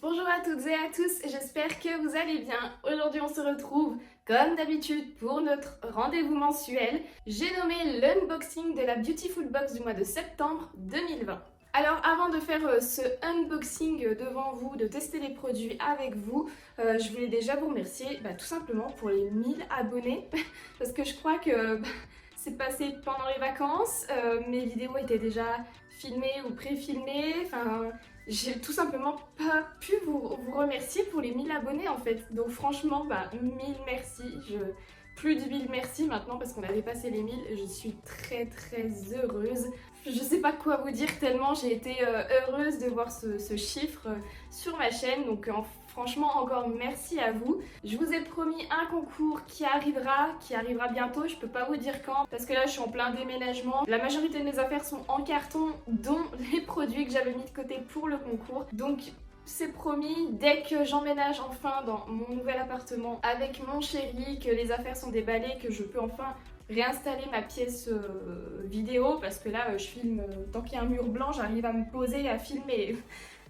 Bonjour à toutes et à tous, j'espère que vous allez bien. Aujourd'hui on se retrouve comme d'habitude pour notre rendez-vous mensuel. J'ai nommé l'unboxing de la Beautiful Box du mois de septembre 2020. Alors avant de faire ce unboxing devant vous, de tester les produits avec vous, je voulais déjà vous remercier tout simplement pour les 1000 abonnés parce que je crois que c'est passé pendant les vacances, mes vidéos étaient déjà filmées ou pré-filmées, enfin j'ai tout simplement pas pu vous remercier pour les 1000 abonnés en fait. Donc franchement, 1000 merci, plus de 1000 merci maintenant parce qu'on a dépassé les 1000, je suis très heureuse. Je sais pas quoi vous dire tellement j'ai été heureuse de voir ce chiffre sur ma chaîne, donc franchement encore merci à vous. Je vous ai promis un concours qui arrivera bientôt, je peux pas vous dire quand parce que là je suis en plein déménagement. La majorité de mes affaires sont en carton, dont les produits que j'avais mis de côté pour le concours. Donc c'est promis, dès que j'emménage enfin dans mon nouvel appartement avec mon chéri, que les affaires sont déballées, que je peux enfin réinstaller ma pièce vidéo, parce que là je filme, tant qu'il y a un mur blanc j'arrive à me poser et à filmer.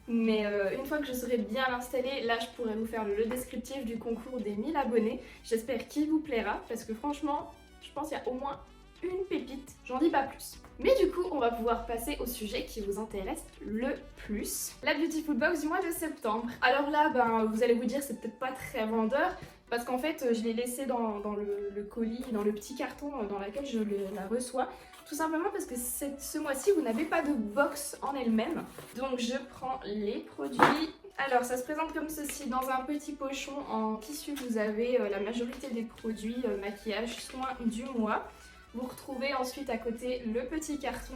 Mais une fois que je serai bien installée, là je pourrai vous faire le descriptif du concours des 1000 abonnés. J'espère qu'il vous plaira parce que franchement, je pense qu'il y a au moins une pépite, j'en dis pas plus. Mais du coup, on va pouvoir passer au sujet qui vous intéresse le plus. La Beautiful Box du mois de septembre. Alors là, vous allez vous dire, c'est peut-être pas très vendeur, parce qu'en fait, je l'ai laissé dans le colis, dans le petit carton dans lequel je la reçois. Tout simplement parce que ce mois-ci, vous n'avez pas de box en elle-même. Donc je prends les produits. Alors ça se présente comme ceci, dans un petit pochon en tissu, vous avez la majorité des produits maquillage, soins du mois. Vous retrouvez ensuite à côté le petit carton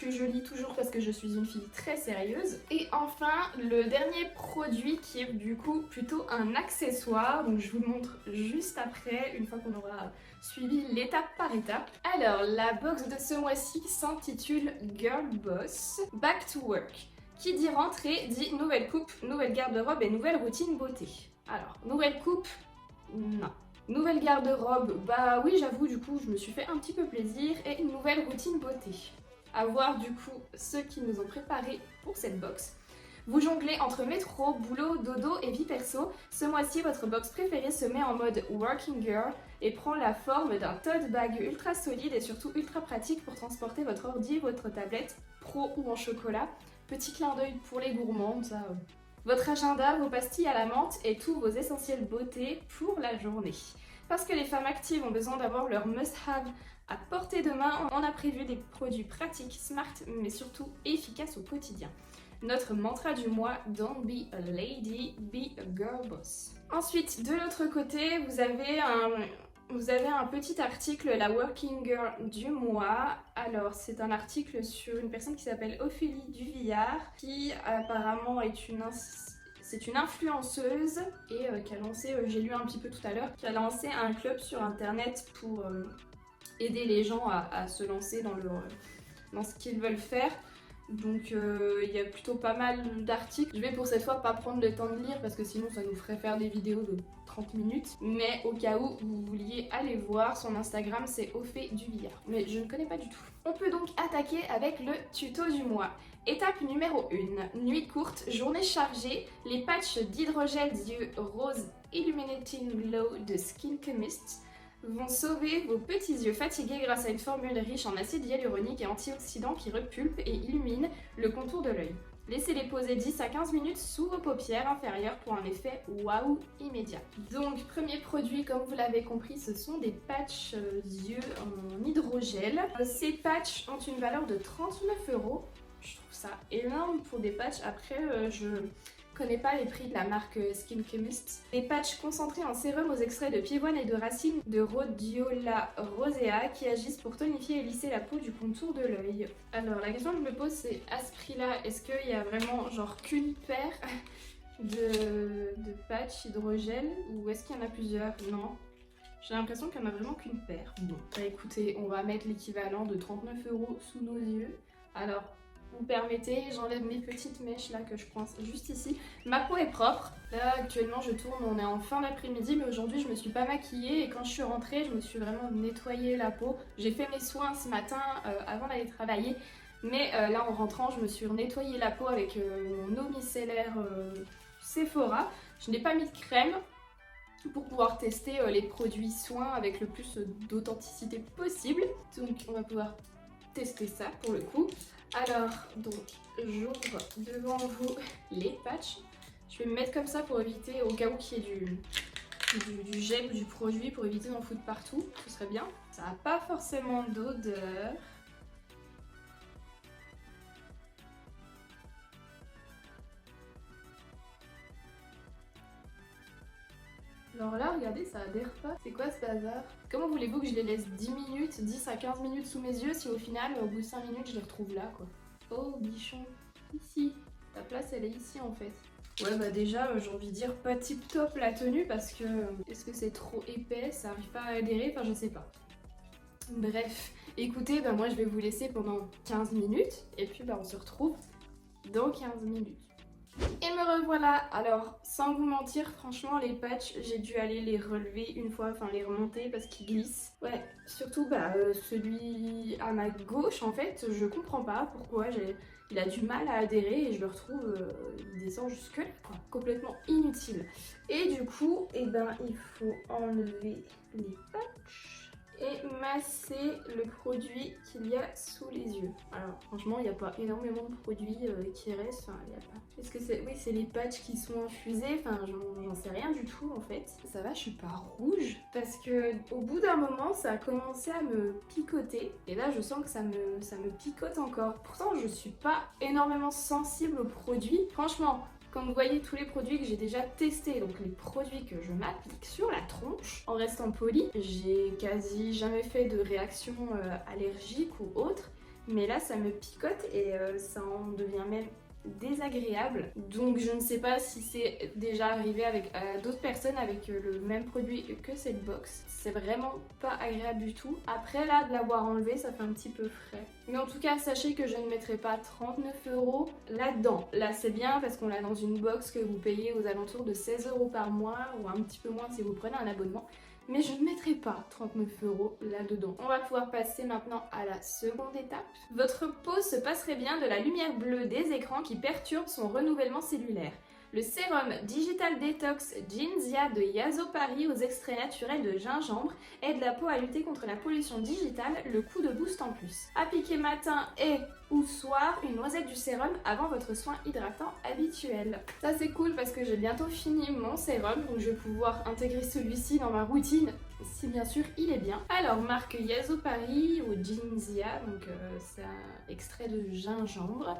que je lis toujours parce que je suis une fille très sérieuse. Et enfin, le dernier produit qui est du coup plutôt un accessoire. Donc je vous le montre juste après, une fois qu'on aura suivi l'étape par étape. Alors, la box de ce mois-ci s'intitule Girl Boss Back to Work. Qui dit rentrée dit nouvelle coupe, nouvelle garde-robe et nouvelle routine beauté. Alors, nouvelle coupe, non. Nouvelle garde-robe, oui j'avoue du coup je me suis fait un petit peu plaisir, et une nouvelle routine beauté. À voir du coup ceux qui nous ont préparé pour cette box. Vous jonglez entre métro, boulot, dodo et vie perso. Ce mois-ci votre box préférée se met en mode working girl et prend la forme d'un tote bag ultra solide et surtout ultra pratique pour transporter votre ordi, votre tablette, pro ou en chocolat. Petit clin d'œil pour les gourmands, ça... Votre agenda, vos pastilles à la menthe et tous vos essentiels beauté pour la journée. Parce que les femmes actives ont besoin d'avoir leur must-have à portée de main, on a prévu des produits pratiques, smart, mais surtout efficaces au quotidien. Notre mantra du mois, don't be a lady, be a girl boss. Ensuite, de l'autre côté, vous avez un petit article, la Working Girl du mois. Alors, c'est un article sur une personne qui s'appelle Ophélie Duvillard, qui apparemment est une influenceuse et qui a lancé, j'ai lu un petit peu tout à l'heure, qui a lancé un club sur internet pour aider les gens à se lancer dans ce qu'ils veulent faire. Donc il y a plutôt pas mal d'articles. Je vais pour cette fois pas prendre le temps de lire parce que sinon ça nous ferait faire des vidéos de 30 minutes. Mais au cas où vous vouliez aller voir, son Instagram c'est Ophé Duvillard. Mais je ne connais pas du tout. On peut donc attaquer avec le tuto du mois. Étape numéro 1. Nuit courte, journée chargée. Les patchs d'hydrogel d'yeux rose Illuminating Glow de Skin Chemist vont sauver vos petits yeux fatigués grâce à une formule riche en acide hyaluronique et antioxydants qui repulpe et illumine le contour de l'œil. Laissez-les poser 10 à 15 minutes sous vos paupières inférieures pour un effet waouh immédiat. Donc, premier produit, comme vous l'avez compris, ce sont des patchs yeux en hydrogel. Ces patchs ont une valeur de 39 €. Je trouve ça énorme pour des patchs. Après, je connais pas les prix de la marque Skin Chemist. Des patchs concentrés en sérum aux extraits de pivoine et de racines de Rhodiola rosea qui agissent pour tonifier et lisser la peau du contour de l'œil. Alors la question que je me pose c'est, à ce prix là, est-ce qu'il y a vraiment genre qu'une paire de patchs hydrogel ou est-ce qu'il y en a plusieurs? Non. J'ai l'impression qu'il n'y en a vraiment qu'une paire. Bon, écoutez, on va mettre l'équivalent de 39 € sous nos yeux. Alors, vous permettez, j'enlève mes petites mèches là que je coince juste ici. Ma peau est propre. Là actuellement je tourne, on est en fin d'après-midi, mais aujourd'hui je me suis pas maquillée et quand je suis rentrée, je me suis vraiment nettoyé la peau. J'ai fait mes soins ce matin avant d'aller travailler, mais là en rentrant, je me suis nettoyé la peau avec mon eau micellaire Sephora. Je n'ai pas mis de crème pour pouvoir tester les produits soins avec le plus d'authenticité possible. Donc on va pouvoir tester ça pour le coup. Alors donc j'ouvre devant vous les patchs. Je vais me mettre comme ça pour éviter, au cas où qu'il y ait du gel ou du produit, pour éviter d'en foutre partout, ce serait bien. Ça n'a pas forcément d'odeur. Alors là, regardez, ça adhère pas. C'est quoi ce bazar? Comment voulez-vous que je les laisse 10 minutes, 10 à 15 minutes sous mes yeux si au final, au bout de 5 minutes, je les retrouve là, quoi. Oh, bichon. Ici. Ta place, elle est ici, en fait. Ouais, bah déjà, j'ai envie de dire pas tip top la tenue parce que... Est-ce que c'est trop épais? Ça arrive pas à adhérer? Enfin, je sais pas. Bref. Écoutez, bah moi, je vais vous laisser pendant 15 minutes. Et puis, bah on se retrouve dans 15 minutes. Et me revoilà. Alors, sans vous mentir, franchement, les patchs, j'ai dû aller les relever une fois, enfin les remonter parce qu'ils glissent. Ouais, surtout celui à ma gauche, en fait, je comprends pas pourquoi il a du mal à adhérer et je le retrouve, il descend jusque là, quoi. Complètement inutile. Et du coup, eh ben, il faut enlever les patchs et masser le produit qu'il y a sous les yeux. Alors franchement, il n'y a pas énormément de produits qui restent. Enfin, il y a pas. Est-ce que c'est... Oui, c'est les patchs qui sont infusés. Enfin, j'en sais rien du tout en fait. Ça va, je suis pas rouge. Parce que au bout d'un moment, ça a commencé à me picoter. Et là, je sens que ça me picote encore. Pourtant, je suis pas énormément sensible aux produits. Franchement, quand vous voyez tous les produits que j'ai déjà testés, donc les produits que je m'applique sur la tronche, en restant poli, j'ai quasi jamais fait de réaction allergique ou autre, mais là ça me picote et ça en devient même désagréable. Donc je ne sais pas si c'est déjà arrivé avec d'autres personnes avec le même produit que cette box. C'est vraiment pas agréable du tout. Après là, de l'avoir enlevé, ça fait un petit peu frais. Mais en tout cas, sachez que je ne mettrai pas 39 € là-dedans. Là, c'est bien parce qu'on l'a dans une box que vous payez aux alentours de 16 € par mois ou un petit peu moins si vous prenez un abonnement. Mais je ne mettrai pas 39 € là-dedans. On va pouvoir passer maintenant à la seconde étape. Votre peau se passerait bien de la lumière bleue des écrans qui perturbe son renouvellement cellulaire. Le sérum Digital Detox Ginzia de Yazopari aux extraits naturels de gingembre aide la peau à lutter contre la pollution digitale, le coup de boost en plus. Appliquez matin et ou soir une noisette du sérum avant votre soin hydratant habituel. Ça c'est cool parce que j'ai bientôt fini mon sérum, donc je vais pouvoir intégrer celui-ci dans ma routine, si bien sûr il est bien. Alors marque Yazopari ou Ginzia, donc c'est un extrait de gingembre.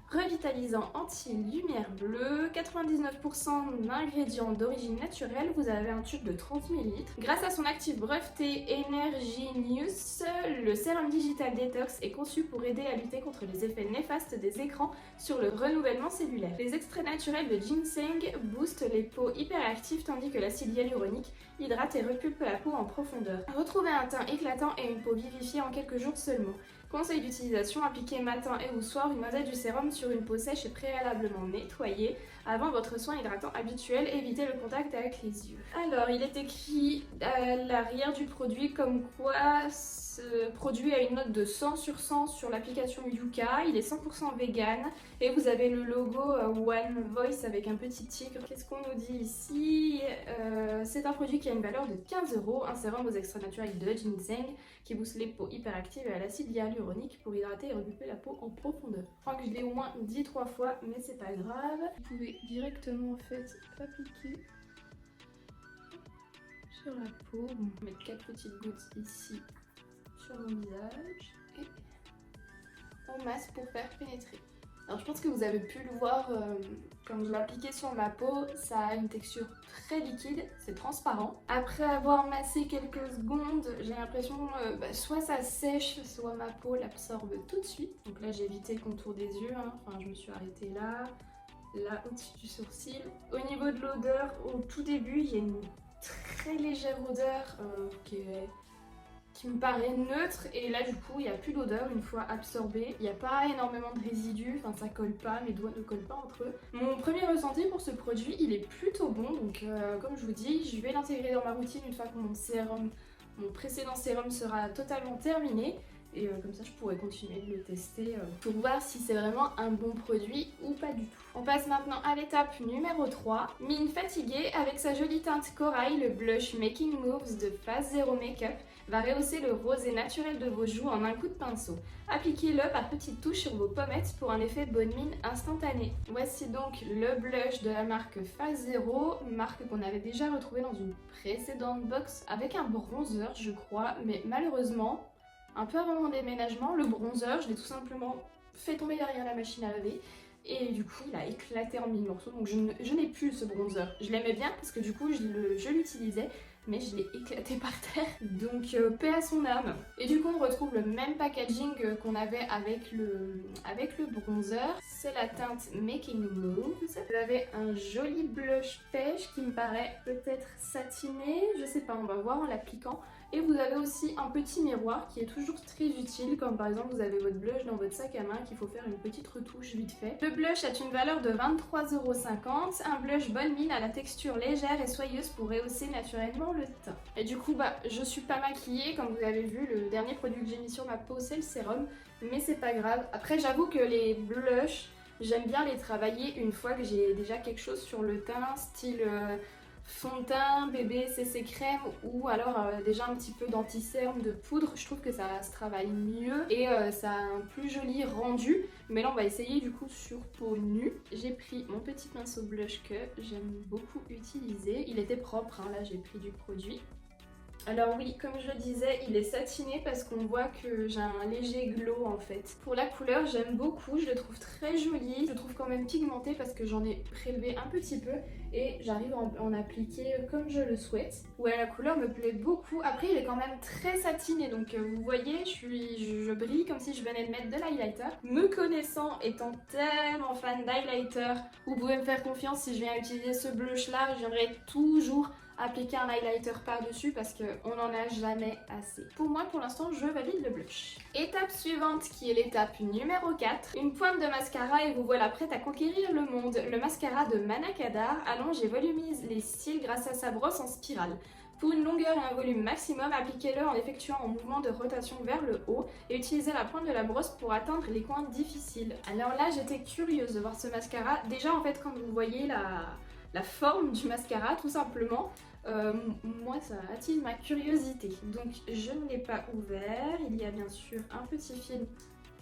Revitalisant anti-lumière bleue, 99% d'ingrédients d'origine naturelle, vous avez un tube de 30 ml. Grâce à son actif breveté Energinius, le sérum Digital Detox est conçu pour aider à lutter contre les effets néfastes des écrans sur le renouvellement cellulaire. Les extraits naturels de ginseng boostent les peaux hyperactives tandis que l'acide hyaluronique hydrate et repulpe la peau en profondeur. Retrouvez un teint éclatant et une peau vivifiée en quelques jours seulement. Conseil d'utilisation, appliquez matin et ou soir une noisette du sérum sur une peau sèche et préalablement nettoyée. Avant votre soin hydratant habituel, évitez le contact avec les yeux. Alors, il est écrit à l'arrière du produit comme quoi ce produit a une note de 100 sur 100 sur l'application Yuka. Il est 100% vegan et vous avez le logo One Voice avec un petit tigre. Qu'est-ce qu'on nous dit ici? C'est un produit qui a une valeur de 15 €, un sérum aux extraits naturels de ginseng qui booste les peaux hyperactives et à l'acide hyaluronique pour hydrater et repulper la peau en profondeur. Je crois que je l'ai au moins dit 3 fois, mais c'est pas grave. Vous pouvez directement en fait appliquer sur la peau. On va mettre 4 petites gouttes ici sur mon visage et on masse pour faire pénétrer. Alors je pense que vous avez pu le voir quand je l'ai appliqué sur ma peau, ça a une texture très liquide, c'est transparent. Après avoir massé quelques secondes, j'ai l'impression soit ça sèche, soit ma peau l'absorbe tout de suite. Donc là j'ai évité le contour des yeux, enfin je me suis arrêtée là au-dessus du sourcil. Au niveau de l'odeur, au tout début il y a une très légère odeur qui me paraît neutre et là du coup il n'y a plus d'odeur une fois absorbé. Il n'y a pas énormément de résidus, enfin ça colle pas, mes doigts ne collent pas entre eux. Mon premier ressenti pour ce produit il est plutôt bon, donc comme je vous dis, je vais l'intégrer dans ma routine une fois que mon précédent sérum sera totalement terminé. et comme ça je pourrais continuer de le tester pour voir si c'est vraiment un bon produit ou pas du tout. On passe maintenant à l'étape numéro 3. Mine fatiguée, avec sa jolie teinte corail, le blush Making Moves de Phase Zero Makeup va rehausser le rosé naturel de vos joues en un coup de pinceau. Appliquez-le par petites touches sur vos pommettes pour un effet bonne mine instantané. Voici donc le blush de la marque Phase Zero, marque qu'on avait déjà retrouvée dans une précédente box avec un bronzer je crois, mais malheureusement, un peu avant mon déménagement, le bronzer je l'ai tout simplement fait tomber derrière la machine à laver. Et du coup il a éclaté en 1000 morceaux, donc je n'ai plus ce bronzer. Je l'aimais bien parce que du coup je l'utilisais, mais je l'ai éclaté par terre, donc paix à son âme. Et du coup on retrouve le même packaging qu'on avait avec le bronzer. C'est la teinte Making Moves. Vous avez un joli blush pêche qui me paraît peut-être satiné, je sais pas, on va voir en l'appliquant. Et vous avez aussi un petit miroir qui est toujours très utile, comme par exemple vous avez votre blush dans votre sac à main qu'il faut faire une petite retouche vite fait. Le blush a une valeur de 23,50 €, un blush bonne mine à la texture légère et soyeuse pour rehausser naturellement le teint. Et du coup je suis pas maquillée, comme vous avez vu, le dernier produit que j'ai mis sur ma peau c'est le sérum, mais c'est pas grave. Après j'avoue que les blushs, j'aime bien les travailler une fois que j'ai déjà quelque chose sur le teint, style fond de teint, bébé, CC crème ou alors déjà un petit peu d'anti-cerne de poudre. Je trouve que ça se travaille mieux et ça a un plus joli rendu. Mais là on va essayer du coup sur peau nue. J'ai pris mon petit pinceau blush que j'aime beaucoup utiliser. Il était propre, hein, là j'ai pris du produit. Alors oui, comme je le disais, il est satiné parce qu'on voit que j'ai un léger glow en fait. Pour la couleur, j'aime beaucoup, je le trouve très joli. Je le trouve quand même pigmenté parce que j'en ai prélevé un petit peu et j'arrive à en appliquer comme je le souhaite. Ouais, la couleur me plaît beaucoup. Après, il est quand même très satiné, donc vous voyez, je brille comme si je venais de mettre de l'highlighter. Me connaissant, étant tellement fan d'highlighter, vous pouvez me faire confiance si je viens utiliser ce blush là, je viendrai toujours appliquer un highlighter par-dessus parce qu'on n'en a jamais assez. Pour moi, pour l'instant, je valide le blush. Étape suivante qui est l'étape numéro 4. Une pointe de mascara et vous voilà prête à conquérir le monde. Le mascara de Manakadar allonge et volumise les cils grâce à sa brosse en spirale. Pour une longueur et un volume maximum, appliquez-le en effectuant un mouvement de rotation vers le haut et utilisez la pointe de la brosse pour atteindre les coins difficiles. Alors là, j'étais curieuse de voir ce mascara. Déjà, en fait, quand vous voyez la forme du mascara, tout simplement, moi ça attise ma curiosité. Donc je ne l'ai pas ouvert. Il y a bien sûr un petit film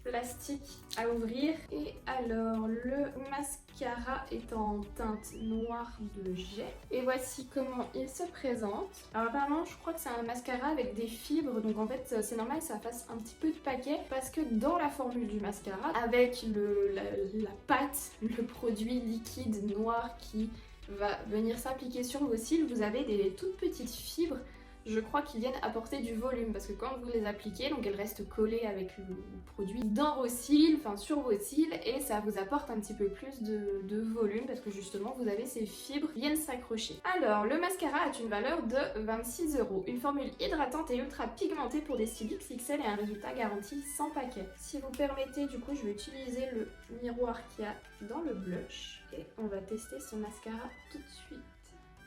plastique à ouvrir. Et alors le mascara est en teinte noire de jet. Et voici comment il se présente. Alors apparemment je crois que c'est un mascara avec des fibres. Donc en fait c'est normal que ça fasse un petit peu de paquet. Parce que dans la formule du mascara, avec la pâte, le produit liquide noir qui va venir s'appliquer sur vos cils, vous avez des toutes petites fibres, je crois, qui viennent apporter du volume parce que quand vous les appliquez, donc elles restent collées avec le produit dans vos cils, enfin sur vos cils, et ça vous apporte un petit peu plus de volume parce que justement vous avez ces fibres qui viennent s'accrocher. Alors le mascara a une valeur de 26 €, une formule hydratante et ultra pigmentée pour des cils XXL et un résultat garanti sans paquet. Si vous permettez, du coup je vais utiliser le miroir qu'il y a dans le blush et on va tester ce mascara tout de suite.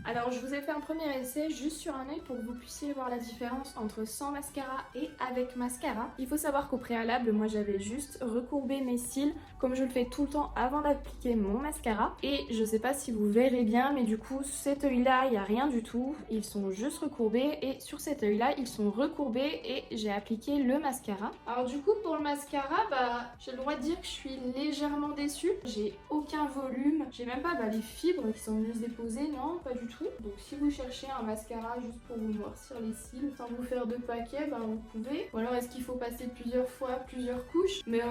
Alors je vous ai fait un premier essai juste sur un œil pour que vous puissiez voir la différence entre sans mascara et avec mascara. Il faut savoir qu'au préalable, moi j'avais juste recourbé mes cils comme je le fais tout le temps avant d'appliquer mon mascara. Et je sais pas si vous verrez bien, mais du coup cet œil là il n'y a rien du tout. Ils sont juste recourbés et sur cet œil là ils sont recourbés et j'ai appliqué le mascara. Alors du coup pour le mascara, j'ai le droit de dire que je suis légèrement déçue. J'ai aucun volume, j'ai même pas les fibres qui sont venues se déposer, non pas du tout. Donc si vous cherchez un mascara juste pour vous noircir les cils sans vous faire de paquets, vous pouvez. Ou alors est-ce qu'il faut passer plusieurs fois, plusieurs couches? Mais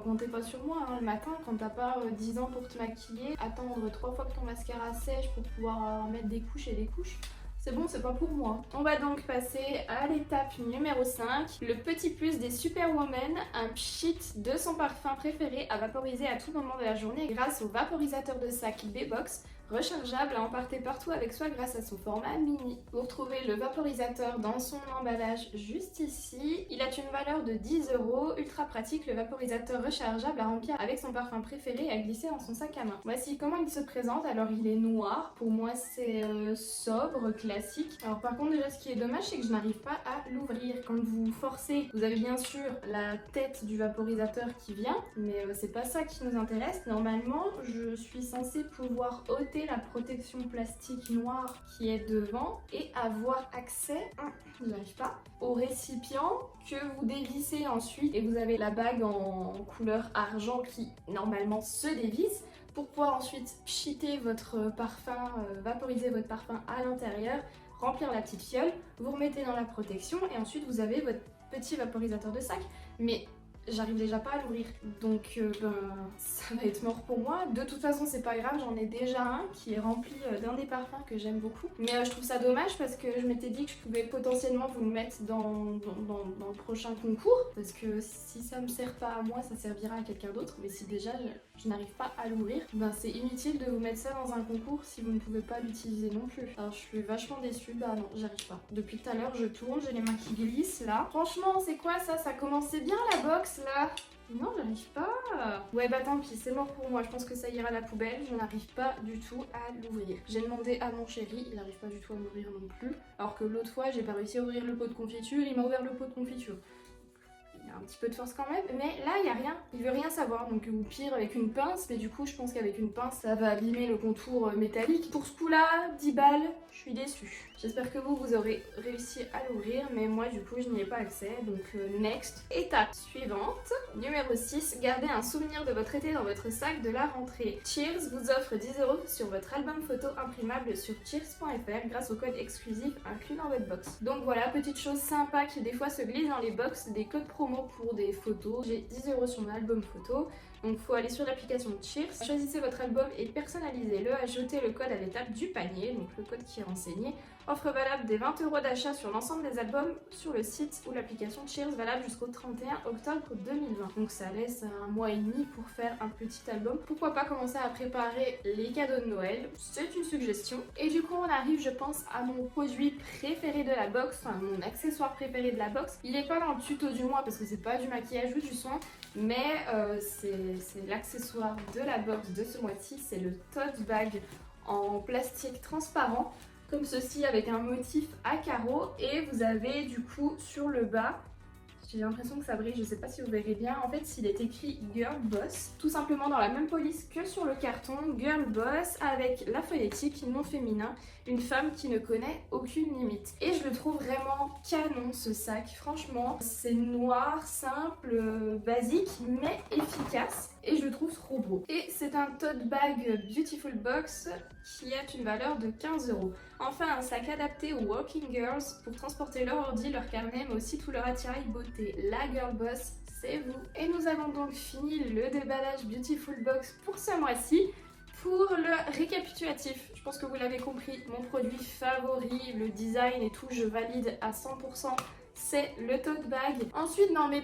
comptez pas sur moi, hein. Le matin quand t'as pas 10 ans pour te maquiller, attendre 3 fois que ton mascara sèche pour pouvoir mettre des couches et des couches, c'est bon, c'est pas pour moi. On va donc passer à l'étape numéro 5. Le petit plus des Superwoman, un pchit de son parfum préféré à vaporiser à tout moment de la journée grâce au vaporisateur de sac B-Box. rechargeable à emporter partout avec soi grâce à son format mini. Vous retrouvez le vaporisateur dans son emballage juste ici. Il a une valeur de 10 €, ultra pratique, le vaporisateur rechargeable à remplir avec son parfum préféré et à glisser dans son sac à main. Voici comment il se présente. Alors il est noir, pour moi c'est sobre, classique. Alors par contre déjà ce qui est dommage c'est que je n'arrive pas à l'ouvrir. Quand vous forcez, vous avez bien sûr la tête du vaporisateur qui vient, mais c'est pas ça qui nous intéresse. Normalement je suis censée pouvoir ôter la protection plastique noire qui est devant et avoir accès, j'arrive pas, au récipient que vous dévissez ensuite, et vous avez la bague en couleur argent qui normalement se dévisse pour pouvoir ensuite pchiter votre parfum, vaporiser votre parfum à l'intérieur, remplir la petite fiole, vous remettez dans la protection et ensuite vous avez votre petit vaporisateur de sac. Mais j'arrive déjà pas à l'ouvrir, donc ça va être mort pour moi. De toute façon c'est pas grave, j'en ai déjà un qui est rempli d'un des parfums que j'aime beaucoup. Mais je trouve ça dommage parce que je m'étais dit que je pouvais potentiellement vous le mettre dans le prochain concours. Parce que si ça me sert pas à moi, ça servira à quelqu'un d'autre. Mais si déjà je n'arrive pas à l'ouvrir, ben c'est inutile de vous mettre ça dans un concours si vous ne pouvez pas l'utiliser non plus. Alors je suis vachement déçue, bah non, j'arrive pas. Depuis tout à l'heure je tourne, j'ai les mains qui glissent là. Franchement c'est quoi ça? Ça commençait bien la box là. Non, j'arrive pas. Ouais, bah tant pis, c'est mort pour moi. Je pense que ça ira à la poubelle. Je n'arrive pas du tout à l'ouvrir. J'ai demandé à mon chéri, il n'arrive pas du tout à m'ouvrir non plus. Alors que l'autre fois, j'ai pas réussi à ouvrir le pot de confiture, il m'a ouvert le pot de confiture. Il y a un petit peu de force quand même, mais là il y a rien, il veut rien savoir, donc ou pire avec une pince, mais du coup je pense qu'avec une pince ça va abîmer le contour métallique. Pour ce coup là, 10 balles, je suis déçue. J'espère que vous aurez réussi à l'ouvrir, mais moi du coup je n'y ai pas accès, donc next. Étape suivante, numéro 6, gardez un souvenir de votre été dans votre sac de la rentrée. Cheers vous offre 10 € sur votre album photo imprimable sur cheers.fr grâce au code exclusif inclus dans votre box. Donc voilà, petite chose sympa qui des fois se glisse dans les box, des codes promo pour des photos. J'ai 10 € sur mon album photo, donc faut aller sur l'application Cheers, choisissez votre album et personnalisez-le, ajoutez le code à l'étape du panier, donc le code qui est renseigné. Offre valable des 20 € d'achat sur l'ensemble des albums sur le site ou l'application Cheers, valable jusqu'au 31 octobre 2020. Donc ça laisse un mois et demi pour faire un petit album. Pourquoi pas commencer à préparer les cadeaux de Noël, c'est une suggestion. Et du coup on arrive je pense à mon produit préféré de la box, enfin mon accessoire préféré de la box. Il est pas dans le tuto du mois parce que c'est pas du maquillage ou du soin, mais c'est l'accessoire de la box de ce mois-ci, c'est le tote bag en plastique transparent comme ceci avec un motif à carreaux, et vous avez du coup sur le bas, j'ai l'impression que ça brille, je sais pas si vous verrez bien, en fait il est écrit Girl Boss, tout simplement dans la même police que sur le carton, Girl Boss avec la phonétique non féminin, une femme qui ne connaît aucune limite. Et je le trouve vraiment canon ce sac, franchement c'est noir, simple, basique mais efficace et je le trouve trop beau. Et c'est un tote bag Beautiful Box qui a une valeur de 15 €. Enfin un sac adapté aux working girls pour transporter leur ordi, leur carnet mais aussi tout leur attirail beauté. La Girl Boss, c'est vous. Et nous avons donc fini le déballage Beautiful Box pour ce mois-ci. Pour le récapitulatif, je pense que vous l'avez compris, mon produit favori, le design et tout, je valide à 100%, c'est le tote bag. Ensuite, dans les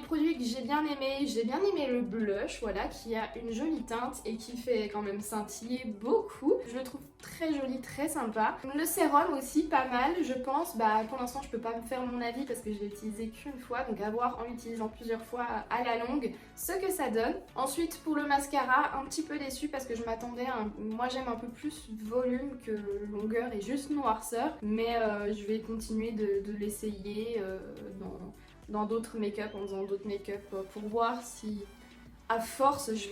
produits que j'ai bien aimé le blush, voilà, qui a une jolie teinte et qui fait quand même scintiller beaucoup. Je le trouve très joli, très sympa. Le sérum aussi, pas mal, je pense. Bah, pour l'instant, je peux pas me faire mon avis parce que je l'ai utilisé qu'une fois, donc à voir en l'utilisant plusieurs fois à la longue ce que ça donne. Ensuite, pour le mascara, un petit peu déçue parce que je m'attendais à moi j'aime un peu plus volume que longueur et juste noirceur, mais je vais continuer de l'essayer dans d'autres make-up, en faisant d'autres make-up pour voir si à force je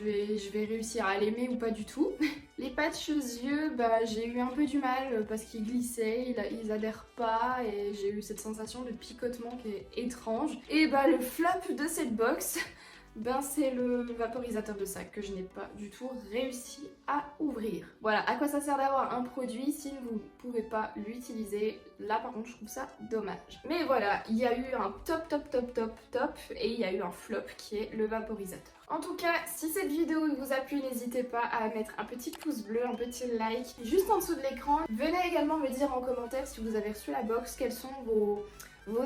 vais réussir à l'aimer ou pas du tout. Les patchs aux yeux, bah, j'ai eu un peu du mal parce qu'ils glissaient, ils adhèrent pas et j'ai eu cette sensation de picotement qui est étrange. Et bah le flop de cette box, ben c'est le vaporisateur de sac que je n'ai pas du tout réussi à ouvrir. Voilà, à quoi ça sert d'avoir un produit si vous ne pouvez pas l'utiliser? Là par contre je trouve ça dommage. Mais voilà, il y a eu un top et il y a eu un flop qui est le vaporisateur. En tout cas, si cette vidéo vous a plu, n'hésitez pas à mettre un petit pouce bleu, un petit like juste en dessous de l'écran. Venez également me dire en commentaire si vous avez reçu la box, quels sont vos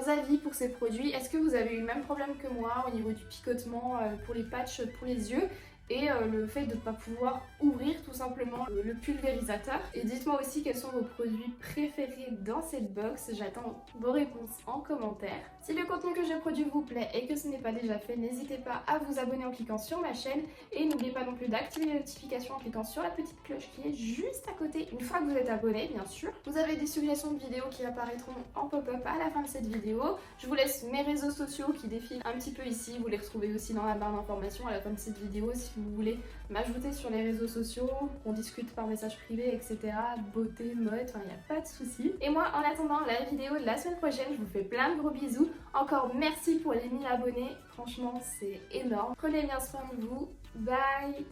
avis pour ces produits. Est-ce que vous avez eu le même problème que moi au niveau du picotement pour les patchs pour les yeux? et le fait de ne pas pouvoir ouvrir tout simplement le pulvérisateur. Et dites-moi aussi quels sont vos produits préférés dans cette box, j'attends vos réponses en commentaire. Si le contenu que je produis vous plaît et que ce n'est pas déjà fait, n'hésitez pas à vous abonner en cliquant sur ma chaîne et n'oubliez pas non plus d'activer les notifications en cliquant sur la petite cloche qui est juste à côté une fois que vous êtes abonné bien sûr. Vous avez des suggestions de vidéos qui apparaîtront en pop-up à la fin de cette vidéo. Je vous laisse mes réseaux sociaux qui défilent un petit peu ici, vous les retrouvez aussi dans la barre d'informations à la fin de cette vidéo si vous voulez m'ajouter sur les réseaux sociaux, on discute par message privé, etc. Beauté, mode, enfin il n'y a pas de souci. Et moi en attendant la vidéo de la semaine prochaine, je vous fais plein de gros bisous. Encore merci pour les 1000 abonnés, franchement c'est énorme. Prenez bien soin de vous, bye.